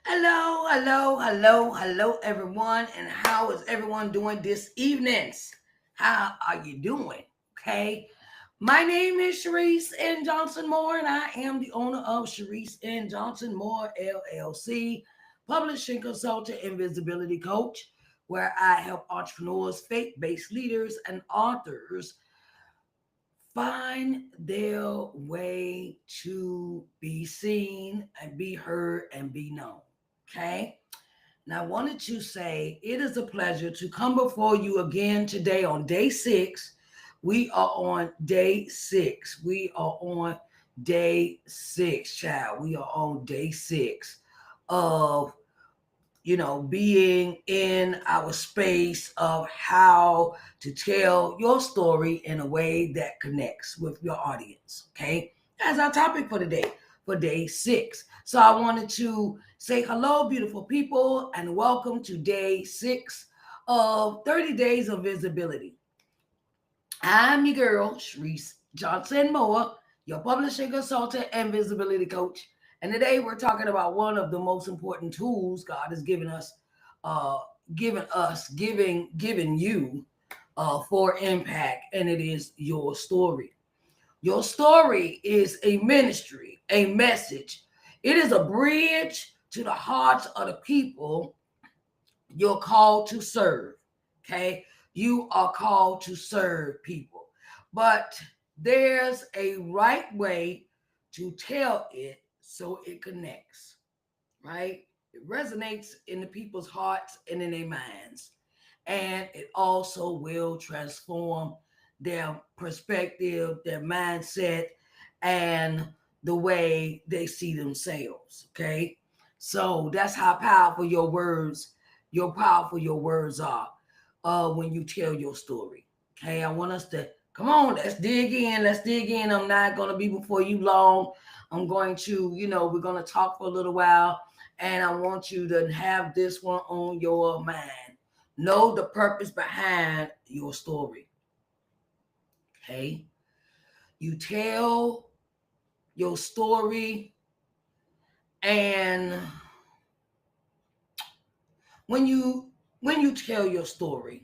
Hello, everyone. And how is everyone doing this evenings? How are you doing? Okay. My name is Sharice N. Johnson Moore, and I am the owner of Sharice N. Johnson Moore LLC, publishing consultant and visibility coach, where I help entrepreneurs, faith-based leaders, and authors find their way to be seen and be heard and be known. Okay. Now, I wanted to say it is a pleasure to come before you again today on day six. We are on day six. Child. We are on day six of being in our space of how to tell your story in a way that connects with your audience. Okay. That's our topic for today, for day six. So I wanted to say hello, beautiful people, and welcome to day six of 30 Days of Visibility. I'm your girl, Sharice Johnson Moore, your publishing consultant and visibility coach. And today we're talking about one of the most important tools God has uh, given you for impact, and it is your story. Your story is a ministry, a message. It is a bridge to the hearts of the people you're called to serve. Okay. You are called to serve people. But there's a right way to tell it so it connects, right? It resonates in the people's hearts and in their minds. And it also will transform their perspective, their mindset, and the way they see themselves. Okay. So that's how powerful your words are when you tell your story. Okay. I want us to come on, let's dig in. Let's dig in. I'm not going to be before you long. I'm going to, we're going to talk for a little while, and I want you to have this one on your mind. Know the purpose behind your story. Okay. You tell your story, and when you tell your story,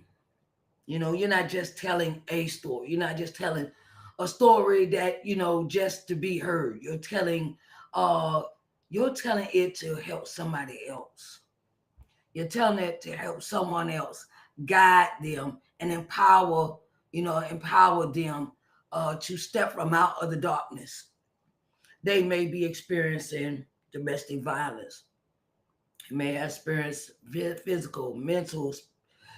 you're not just telling a story. You're not just telling a story that, just to be heard. Uh you're telling it to help somebody else. You're telling it to help someone else, guide them and empower them to step from out of the darkness. They may be experiencing domestic violence. They may have experienced physical, mental,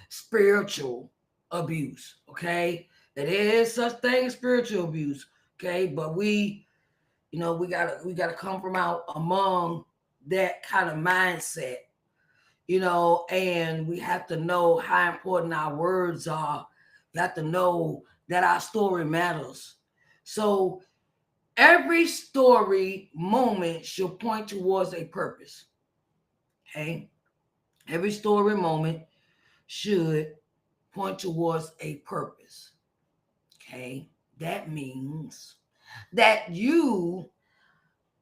spiritual abuse. Okay, there is such thing as spiritual abuse. Okay, but we gotta come from out among that kind of mindset. And we have to know how important our words are. We have to know that our story matters. So every story moment should point towards a purpose. Okay, every story moment should point towards a purpose. Okay. That means that you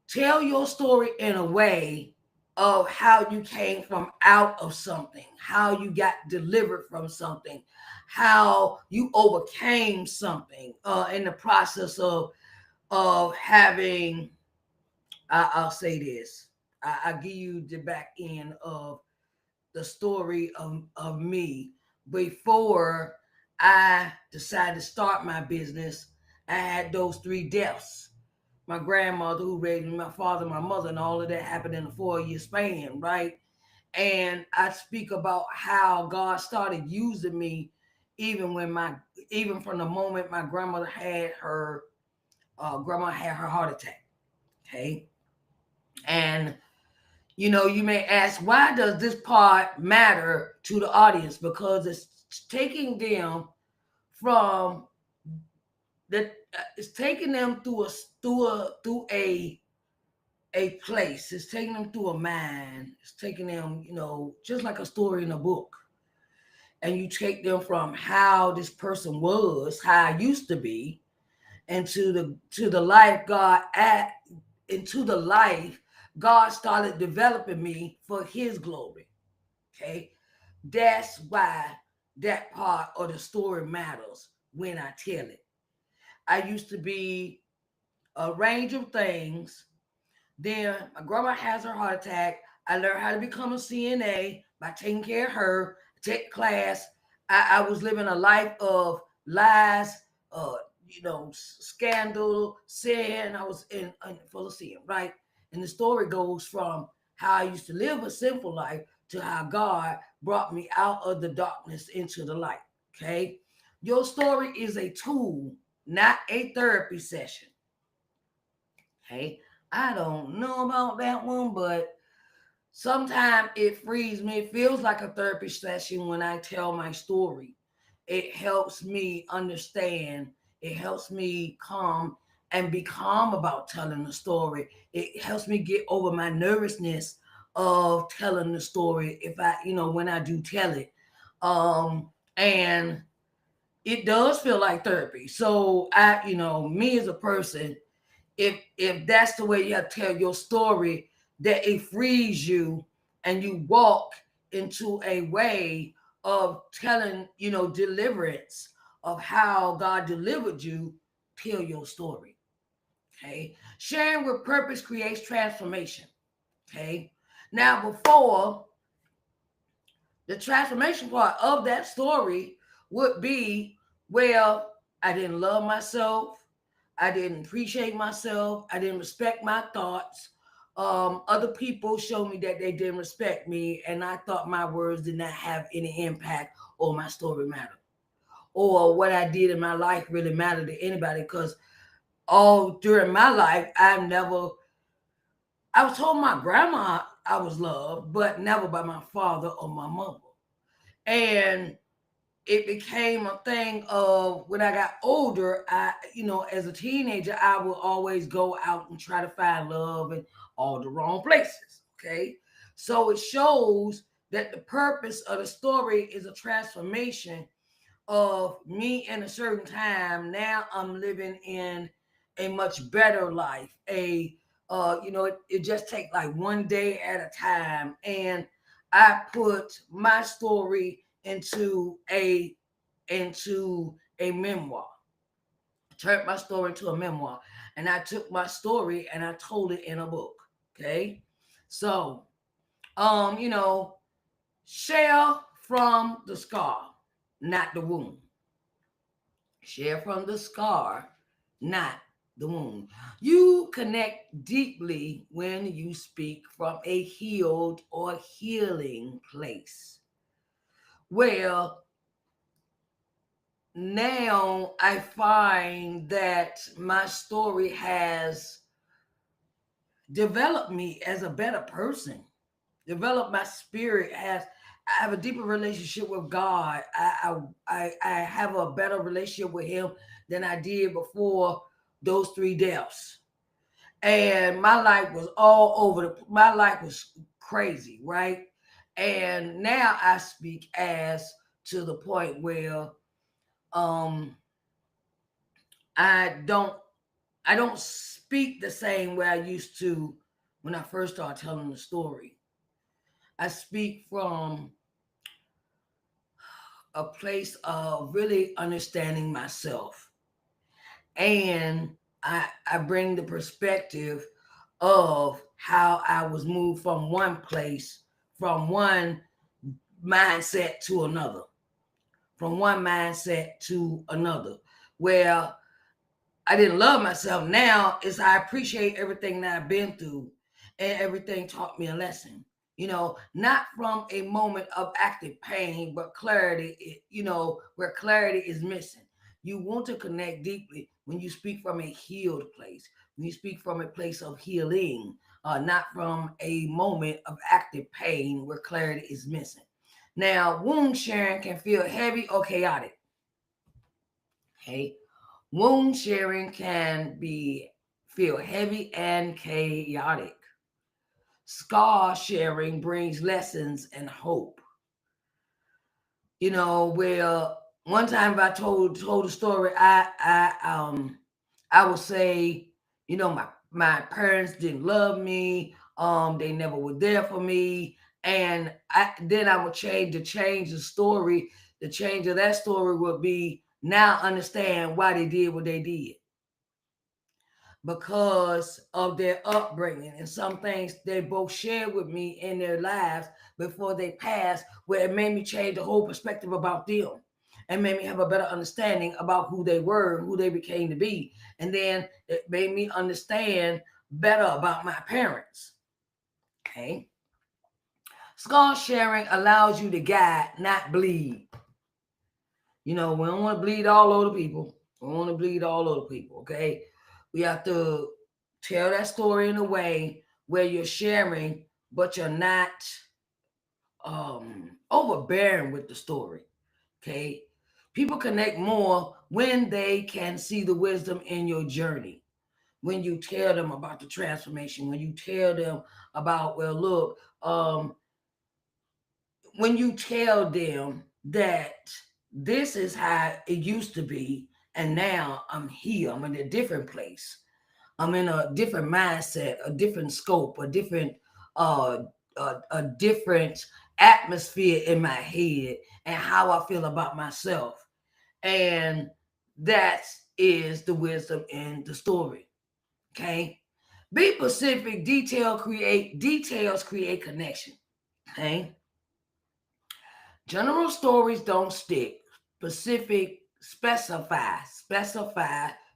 tell your story in a way of how you came from out of something, how you got delivered from something, how you overcame something in the process of having. I'll say this. I'll give you the back end of the story of me before I decided to start my business. I had those three deaths. My grandmother who raised me, my father, my mother, and all of that happened in a 4 year span, right? And I speak about how God started using me even when even from the moment my grandma had her heart attack. Okay. And you may ask, why does this part matter to the audience? Because it's taking them from it's taking them through a place. It's taking them through a mind. It's taking them, just like a story in a book. And you take them from how this person was, how I used to be, and to the life God at into the life God started developing me for his glory. Okay. That's why that part of the story matters when I tell it. I used to be a range of things. Then my grandma has her heart attack. I learned how to become a CNA by taking care of her, take class. I was living a life of lies, uh, scandal, sin. I was in full of sin, right? And the story goes from how I used to live a sinful life to how God brought me out of the darkness into the light. Okay. Your story is a tool, not a therapy session. Okay. I don't know about that one, but sometimes it frees me. It feels like a therapy session when I tell my story. It helps me understand. It helps me calm and be calm about telling the story. It helps me get over my nervousness of telling the story if when I do tell it. And it does feel like therapy. So me as a person, if that's the way you have to tell your story, that it frees you and you walk into a way of telling, deliverance of how God delivered you, tell your story. Okay. Sharing with purpose creates transformation. Okay. Now, before the transformation part of that story would be, well, I didn't love myself. I didn't appreciate myself. I didn't respect my thoughts. Other people showed me that they didn't respect me, and I thought my words did not have any impact or my story mattered, or what I did in my life really mattered to anybody. Because all during my life, I was told my grandma I was loved, but never by my father or my mother. And it became a thing of when I got older, as a teenager, I would always go out and try to find love in all the wrong places. Okay. So it shows that the purpose of the story is a transformation of me in a certain time. Now I'm living in a much better life. It just take like one day at a time. And I put my story into a memoir. I turned my story into a memoir. And I took my story and I told it in a book. Okay. So, um, you know, share from the scar, not the wound. Share from the scar, not the wound. You connect deeply when you speak from a healed or healing place. Well, now I find that my story has developed me as a better person, developed my spirit. I have a deeper relationship with God. I have a better relationship with Him than I did before those three deaths. And my life was my life was crazy, right? And now I speak as to the point where um I don't I don't speak the same way I used to when I first started telling the story. I speak from a place of really understanding myself. And I bring the perspective of how I was moved from one place, from one mindset to another, from one mindset to another, where I didn't love myself. Now is I appreciate everything that I've been through, and everything taught me a lesson. Not from a moment of active pain, but clarity. Where clarity is missing. You want to connect deeply when you speak from a healed place. When you speak from a place of healing, not from a moment of active pain where clarity is missing. Now, wound sharing can feel heavy or chaotic. Okay, wound sharing can be feel heavy and chaotic. Scar sharing brings lessons and hope. Where one time if I told a story, I would say, my parents didn't love me. They never were there for me. And then I would change the story. The change of that story would be now understand why they did what they did because of their upbringing and some things they both shared with me in their lives before they passed, where it made me change the whole perspective about them and made me have a better understanding about who they were, who they became to be. And then it made me understand better about my parents. Okay. Scar sharing allows you to guide, not bleed. We don't want to bleed all over the people. We don't want to bleed all over the people, okay? We have to tell that story in a way where you're sharing, but you're not overbearing with the story, okay? People connect more when they can see the wisdom in your journey. When you tell them about the transformation, when you tell them about, well, look, when you tell them that this is how it used to be, and now I'm here, I'm in a different place, I'm in a different mindset, a different scope, uh, a different atmosphere in my head, and how I feel about myself, and that is the wisdom in the story. Okay, be specific. Details create connection. Okay. General stories don't stick. Specific, specify,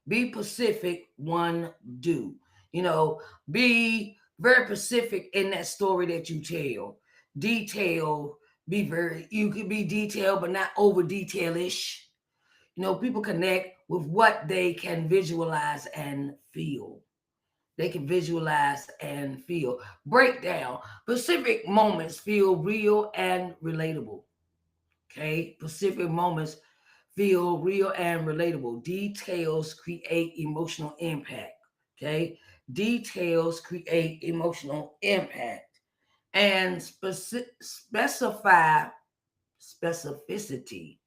be specific, one do. You know, be very specific in that story that you tell. Detail, you could be detailed, but not over detailish. People connect with what they can visualize and feel. They can visualize and feel. Breakdown. Specific moments feel real and relatable. Okay, specific moments feel real and relatable. Details create emotional impact. Okay, details create emotional impact. And specificity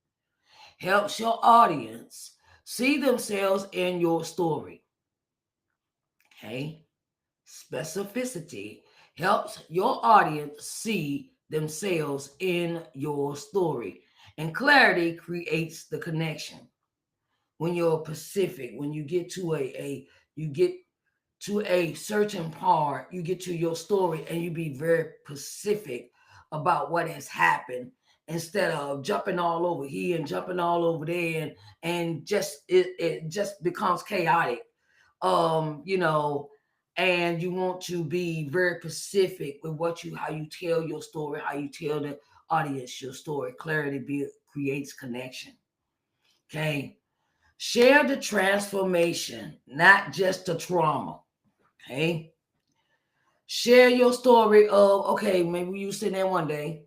helps your audience see themselves in your story. Okay, specificity helps your audience see themselves in your story. And clarity creates the connection. When you're specific, when you get to you get to a certain part, you get to your story and you be very specific about what has happened instead of jumping all over here and jumping all over there, and just it just becomes chaotic. You know, and you want to be very specific with how you tell your story, how you tell the audience your story. Creates connection. Okay. Share the transformation, not just the trauma. Okay. Share your story of, okay, maybe you sitting there one day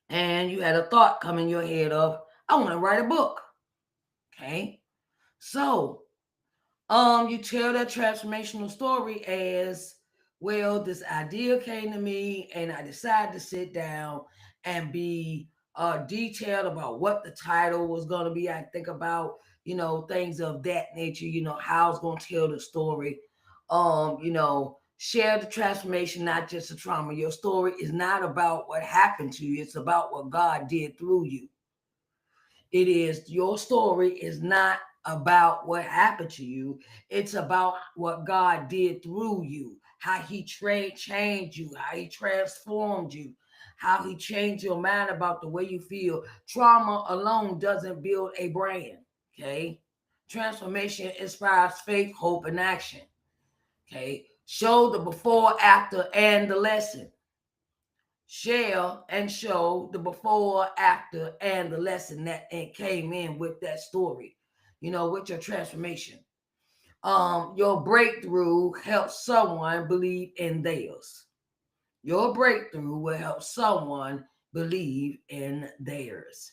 and you had a thought come in your head of, I want to write a book. Okay. So you tell that transformational story as, well, this idea came to me and I decided to sit down and be detailed about what the title was going to be. I think about, things of that nature, how I was going to tell the story. Share the transformation, not just the trauma. Your story is not about what happened to you. It's about what God did through you. It is, your story is not about what happened to you. It's about what God did through you, how he changed you, how he transformed you, how he changed your mind about the way you feel. Trauma alone doesn't build a brand. Okay. Transformation inspires faith, hope, and action. Okay. Show the before, after, and the lesson. Share and show the before, after, and the lesson that it came in with that story, with your transformation. Your breakthrough helps someone believe in theirs. Your breakthrough will help someone believe in theirs.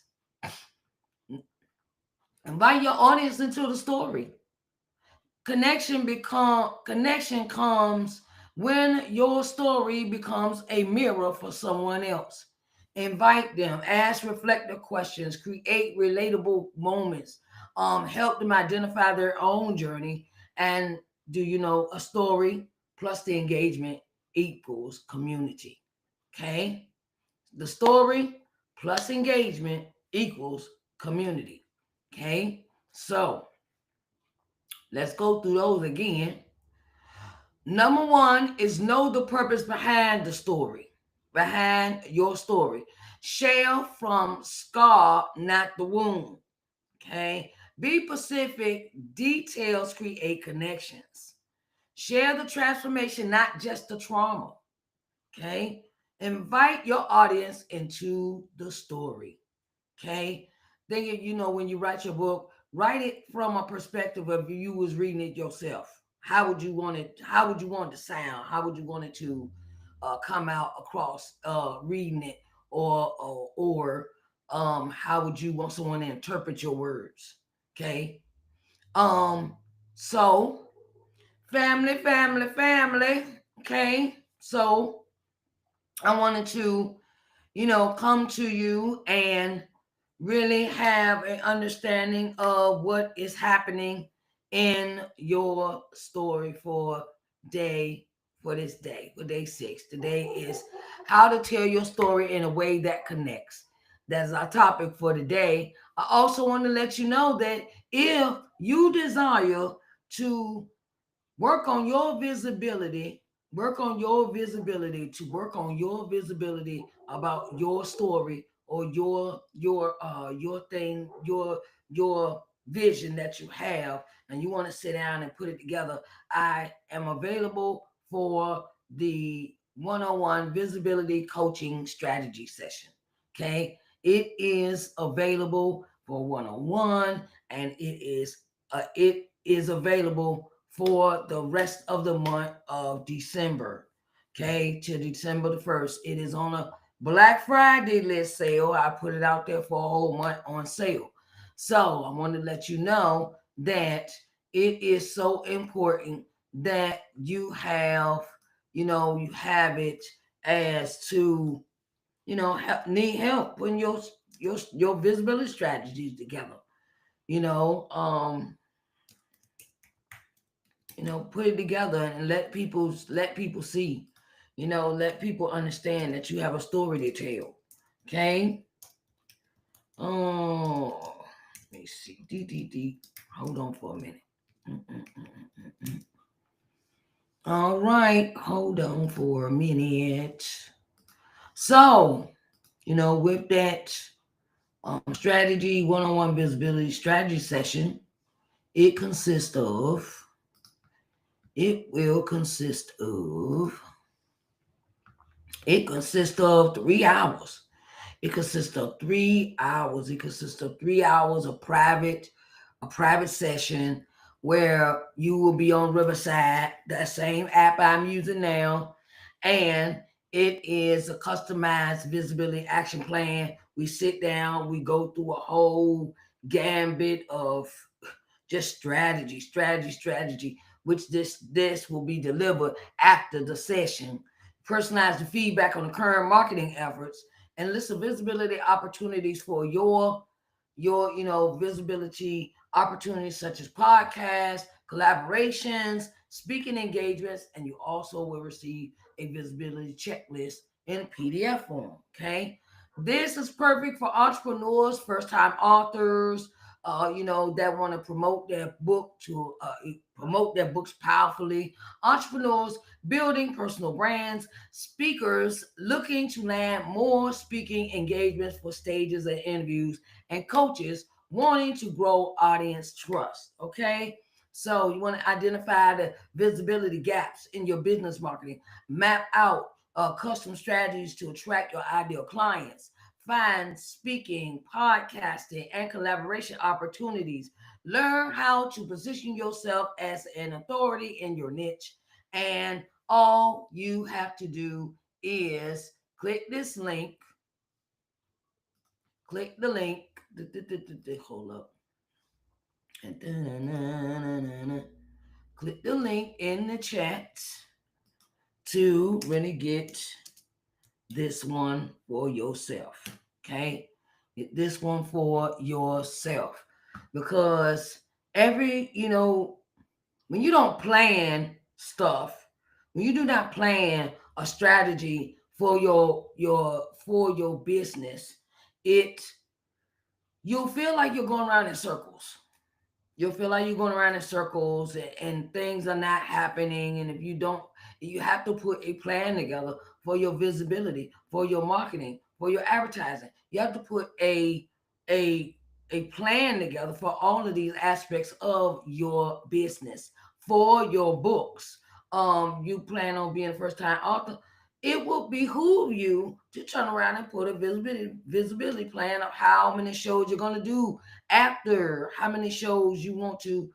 Invite your audience into the story. Connection comes when your story becomes a mirror for someone else. Invite them, ask reflective questions, create relatable moments, help them identify their own journey, and do a story plus the engagement equals community. Okay? The story plus engagement equals community. Okay? So let's go through those again. Number one is know the purpose behind the story, behind your story. Share from scar, not the wound. Okay? Be specific. Details create connections. Share the transformation, not just the trauma. Okay? Invite your audience into the story. Okay? Then when you write your book, write it from a perspective of you was reading it yourself. How would you want it? How would you want it to sound? How would you want it to come out across reading it, or how would you want someone to interpret your words? Okay. Um. So family. Okay. So I wanted to come to you and really have an understanding of what is happening in your story day for day 6. Today is how to tell your story in a way that connects. That's our topic for today. I also want to let you know that if you desire to work on your visibility, work on your visibility about your story, or your thing, your vision that you have, and you want to sit down and put it together. I am available for the one-on-one visibility coaching strategy session. Okay, it is available for one-on-one, and it is available for the rest of the month of December. Okay, to December the 1st. It is on a Black Friday list sale. I put it out there for a whole month on sale. So I want to let you know that it is so important that you have it, as to need help putting your visibility strategies together. You know, um, put it together and let people see, let people understand that you have a story to tell. Okay. Oh, let me see. D. Hold on for a minute. Mm-mm-mm-mm-mm. All right, hold on for a minute. So, with that strategy one-on-one visibility strategy session, it consists of it will consist of it consists of 3 hours. It consists of 3 hours. It consists of 3 hours of a private session where you will be on Riverside, that same app I'm using now, and it is a customized visibility action plan. We sit down, we go through a whole gambit of just strategy, which this will be delivered after the session. Personalize the feedback on the current marketing efforts, and list of visibility opportunities for your visibility opportunities, such as podcasts, collaborations, speaking engagements, and you also will receive a visibility checklist in PDF form. Okay, this is perfect for entrepreneurs, first time authors, that want to promote their books powerfully, entrepreneurs building personal brands, speakers looking to land more speaking engagements for stages and interviews, and coaches wanting to grow audience trust. Okay. So you want to identify the visibility gaps in your business marketing, map out custom strategies to attract your ideal clients, find speaking, podcasting, and collaboration opportunities, learn how to position yourself as an authority in your niche, and all you have to do is click this link, click the link, hold up, and click the link in the chat to really get this one for yourself. Okay? Get this one for yourself. Because when you don't plan stuff, when you do not plan a strategy for your business, it you'll feel like you're going around in circles. You'll feel like you're going around in circles, and things are not happening. And if you don't, you have to put a plan together for your visibility, for your marketing, for your advertising. You have to put a a plan together for all of these aspects of your business. For your books, you plan on being a first time author, it will behoove you to turn around and put a visibility plan of how many shows you're going to do after, how many shows you want to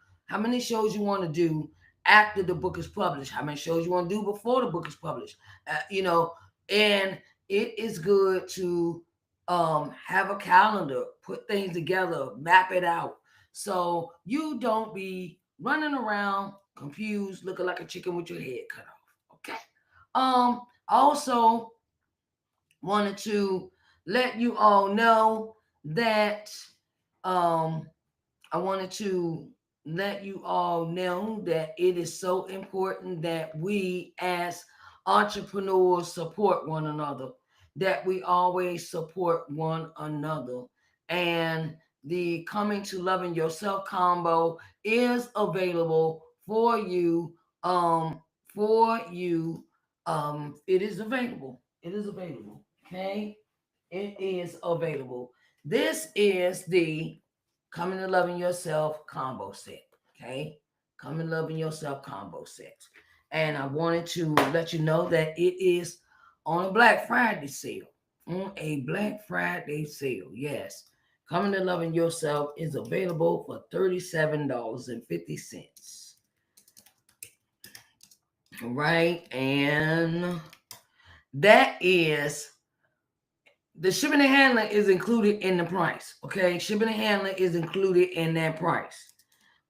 do after the book is published, how many shows you want to do before the book is published, and it is good to have a calendar, put things together, map it out, so you don't be running around confused, looking like a chicken with your head cut off. Okay. Also wanted to let you all know that um I wanted to let you all know that it is so important that we as entrepreneurs support one another, that we always support one another. And the Coming to Loving Yourself combo is available for you. For you. It is available. It is available. Okay. It is available. This is the Coming to Loving Yourself combo set. Okay. Coming to Loving Yourself combo set. And I wanted to let you know that it is on a Black Friday sale. On a Black Friday sale. Yes. Coming to Loving Yourself is available for $37.50. All right. And that is the shipping and handling is included in the price. Okay. Shipping and handling is included in that price.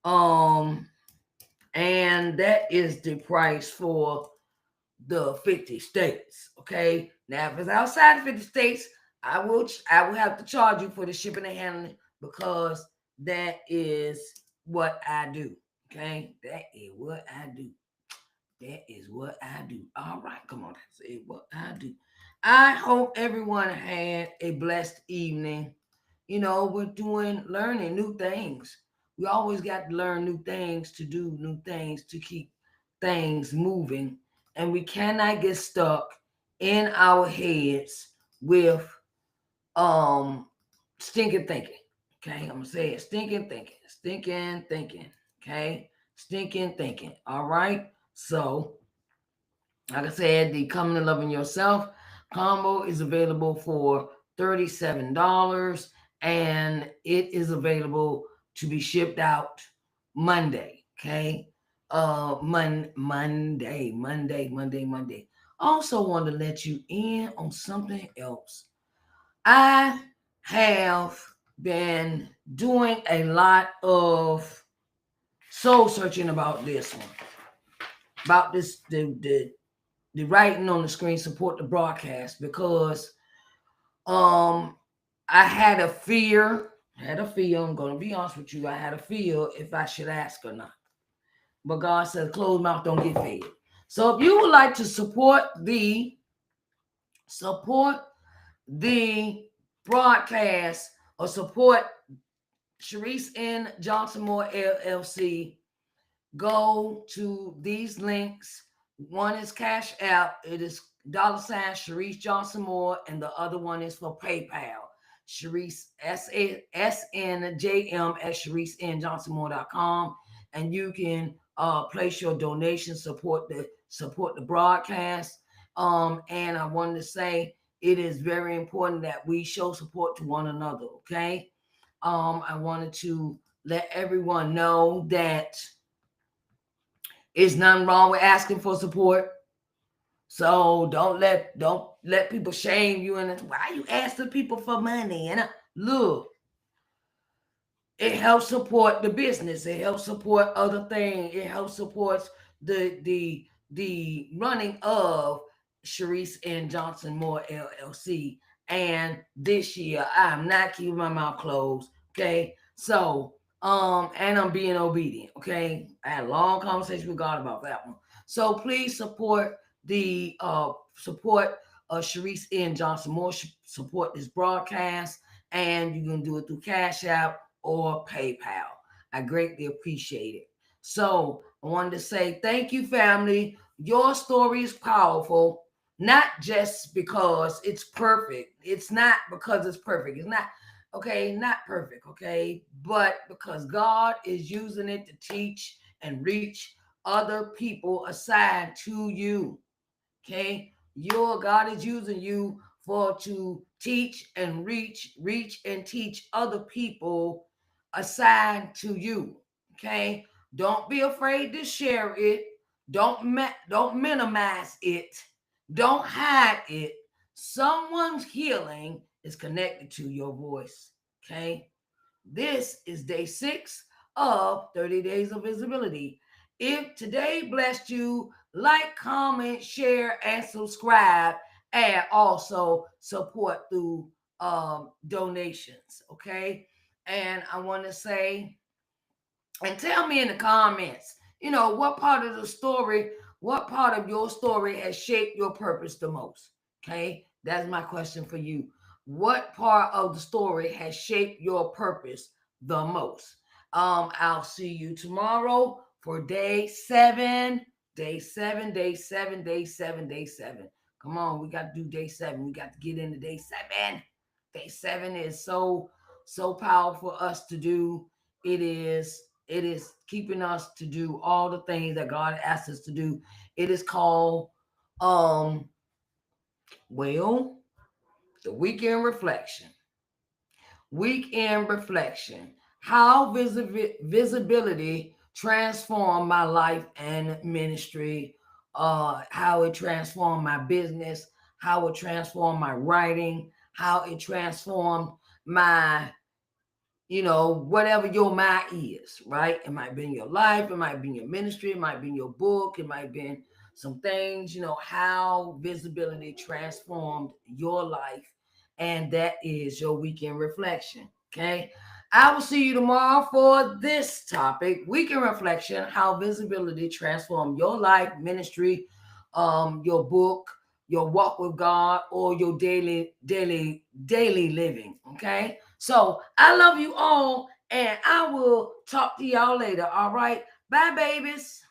Um, and that is the price for the 50 states. Okay. Now, if it's outside the 50 states, I will have to charge you for the shipping and handling, because that is what I do. Okay. That is what I do. That is what I do. All right, come on. That's what I do. I hope everyone had a blessed evening. We're learning new things. We always got to learn new things, to do new things, to keep things moving. And we cannot get stuck in our heads with um stinking thinking. Okay, I'm gonna say it. Stinking thinking. Stinking thinking. Okay. Stinking thinking. All right. So like I said, the Coming to Loving Yourself combo is available for $37, and it is available to be shipped out Monday. Okay. Monday. Also want to let you in on something else. I have been doing a lot of soul searching about this one. About this the writing on the screen support the broadcast, because um I had a fear. I'm gonna be honest with you. I had a fear if I should ask or not. But God said, closed mouth don't get fed. So if you would like to support the broadcast, or support Sharice N. Johnson Moore LLC, go to these links. One is Cash App. It is $ Sharice Johnson Moore, and the other one is for PayPal. Sharice SNJM at ShariceNJohnsonMoore.com, and you can place your donation, support the broadcast. And I wanted to say it is very important that we show support to one another. Okay. I wanted to let everyone know that it's nothing wrong with asking for support. So don't let people shame you, and why you asking people for money. And look, it helps support the business. It helps support other things. It helps support the running of Sharice N. Johnson Moore LLC. And this year, I'm not keeping my mouth closed. Okay, so and I'm being obedient. Okay, I had a long conversation with God about that one. So please support the support Sharice N. Johnson Moore, support this broadcast, and you can do it through Cash App or PayPal. I greatly appreciate it. So I wanted to say thank you, family. Your story is powerful, not just because it's perfect. It's not because it's perfect. It's not, okay, not perfect, okay, but because God is using it to teach and reach other people assigned to you. Okay, your God is using you for to teach and reach and teach other people assigned to you. Okay, don't be afraid to share it. Don't minimize it. Don't hide it. Someone's healing is connected to your voice. Okay, this is day 6 of 30 Days of Visibility. If today blessed you, like, comment, share, and subscribe, and also support through donations. Okay. And I want to say, and tell me in the comments, what part of the story, what part of your story has shaped your purpose the most? Okay, that's my question for you. What part of the story has shaped your purpose the most? I'll see you tomorrow for day 7. Day 7, day 7, day 7, day 7. Come on, we got to do day 7. We got to get into day 7. Day 7 is so powerful for us to do. It is keeping us to do all the things that God asks us to do. It is called um well, the weekend reflection. Weekend reflection. How visibility transformed my life and ministry, how it transformed my business, how it transformed my writing, how it transformed my, whatever your mind is, right? It might be in your life, it might be in your ministry, it might be in your book, it might be in some things, how visibility transformed your life. And that is your weekend reflection. Okay. I will see you tomorrow for this topic, weekend reflection, how visibility transformed your life, ministry, your book, your walk with God, or your daily living. Okay. So I love you all, and I will talk to y'all later. All right. Bye, babies.